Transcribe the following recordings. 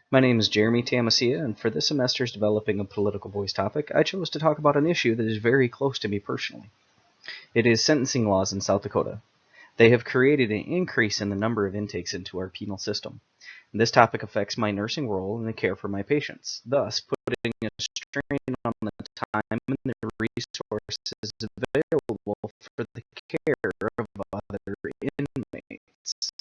My name is Jeremy Tamisiea, and for this semester's Developing a Political Voice topic, I chose to talk about an issue that is very close to me personally. It is sentencing laws in South Dakota. They have created an increase in the number of intakes into our penal system. This topic affects my nursing role in the care for my patients, thus putting a strain on the time and the resources available for the care of other inmates.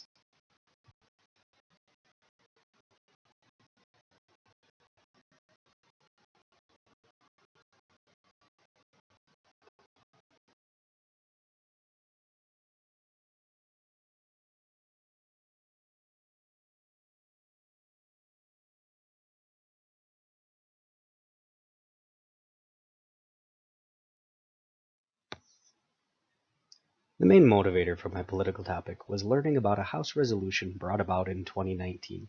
The main motivator for my political topic was learning about a House resolution brought about in 2019.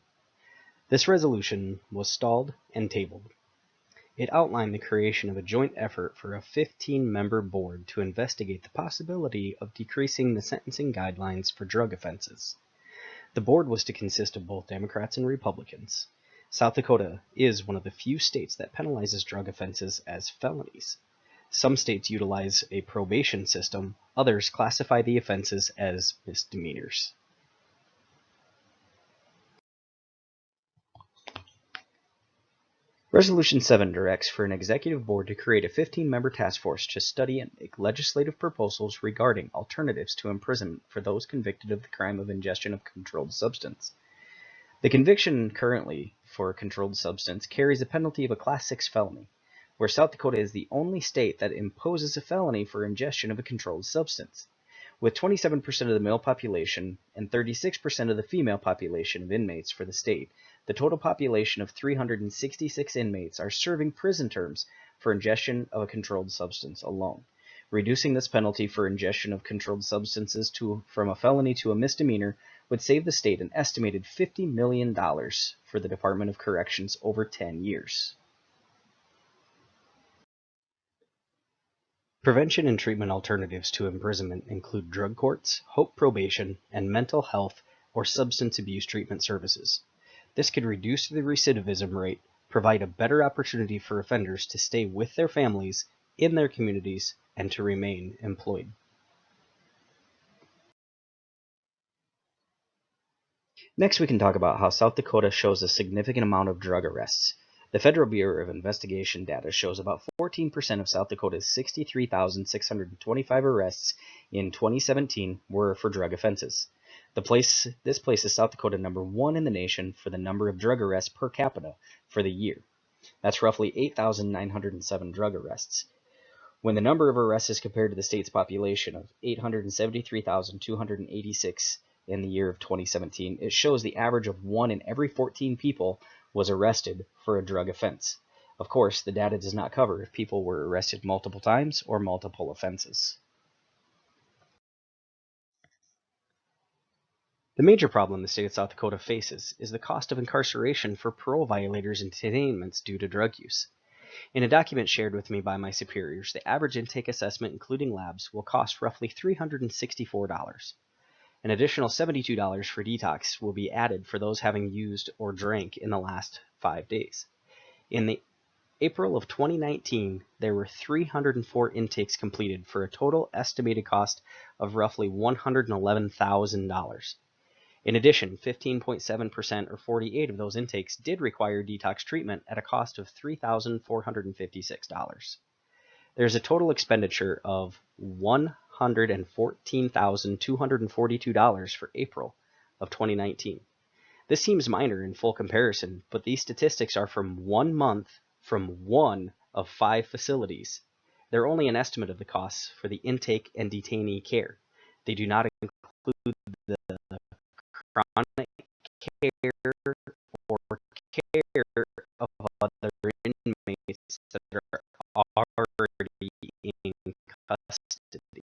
This resolution was stalled and tabled. It outlined the creation of a joint effort for a 15-member board to investigate the possibility of decreasing the sentencing guidelines for drug offenses. The board was to consist of both Democrats and Republicans. South Dakota is one of the few states that penalizes drug offenses as felonies. Some states utilize a probation system, others classify the offenses as misdemeanors. Resolution 7 directs for an executive board to create a 15-member task force to study and make legislative proposals regarding alternatives to imprisonment for those convicted of the crime of ingestion of controlled substance. The conviction currently for a controlled substance carries a penalty of a Class 6 felony, where South Dakota is the only state that imposes a felony for ingestion of a controlled substance. With 27% of the male population and 36% of the female population of inmates for the state, the total population of 366 inmates are serving prison terms for ingestion of a controlled substance alone. Reducing this penalty for ingestion of controlled substances from a felony to a misdemeanor would save the state an estimated $50 million for the Department of Corrections over 10 years. Prevention and treatment alternatives to imprisonment include drug courts, hope probation, and mental health or substance abuse treatment services. This could reduce the recidivism rate, provide a better opportunity for offenders to stay with their families, in their communities, and to remain employed. Next, we can talk about how South Dakota shows a significant amount of drug arrests. The Federal Bureau of Investigation data shows about 14% of South Dakota's 63,625 arrests in 2017 were for drug offenses. This places South Dakota number 1 in the nation for the number of drug arrests per capita for the year. That's roughly 8,907 drug arrests. When the number of arrests is compared to the state's population of 873,286 in the year of 2017, it shows the average of 1 in every 14 people was arrested for a drug offense. Of course, the data does not cover if people were arrested multiple times or multiple offenses. The major problem the state of South Dakota faces is the cost of incarceration for parole violators and detainments due to drug use. In a document shared with me by my superiors, the average intake assessment, including labs, will cost roughly $364. An additional $72 for detox will be added for those having used or drank in the last 5 days. In the April of 2019, there were 304 intakes completed for a total estimated cost of roughly $111,000. In addition, 15.7% or 48 of those intakes did require detox treatment at a cost of $3,456. There's a total expenditure of $114,242 for April of 2019. This seems minor in full comparison, but these statistics are from 1 month from one of 5 facilities. They're only an estimate of the costs for the intake and detainee care. They do not include the chronic care or care of other inmates that are already in custody.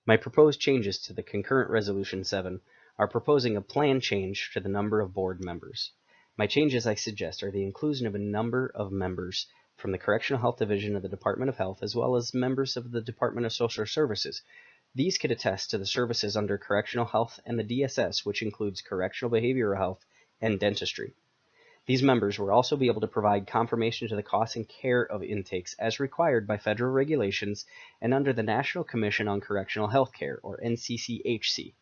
My proposed changes to the concurrent Resolution 7 are proposing a plan change to the number of board members. My changes I suggest are the inclusion of a number of members from the Correctional Health Division of the Department of Health, as well as members of the Department of Social Services. These could attest to the services under Correctional Health and the DSS, which includes Correctional Behavioral Health and Dentistry. These members will also be able to provide confirmation to the cost and care of intakes as required by federal regulations and under the National Commission on Correctional Health Care, or NCCHC.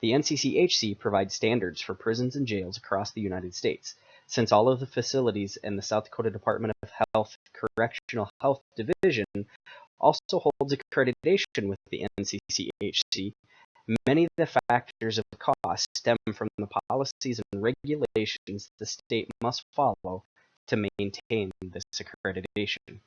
The NCCHC provides standards for prisons and jails across the United States. Since all of the facilities in the South Dakota Department of Health Correctional Health Division also holds accreditation with the NCCHC, many of the factors of cost stem from the policies and regulations the state must follow to maintain this accreditation.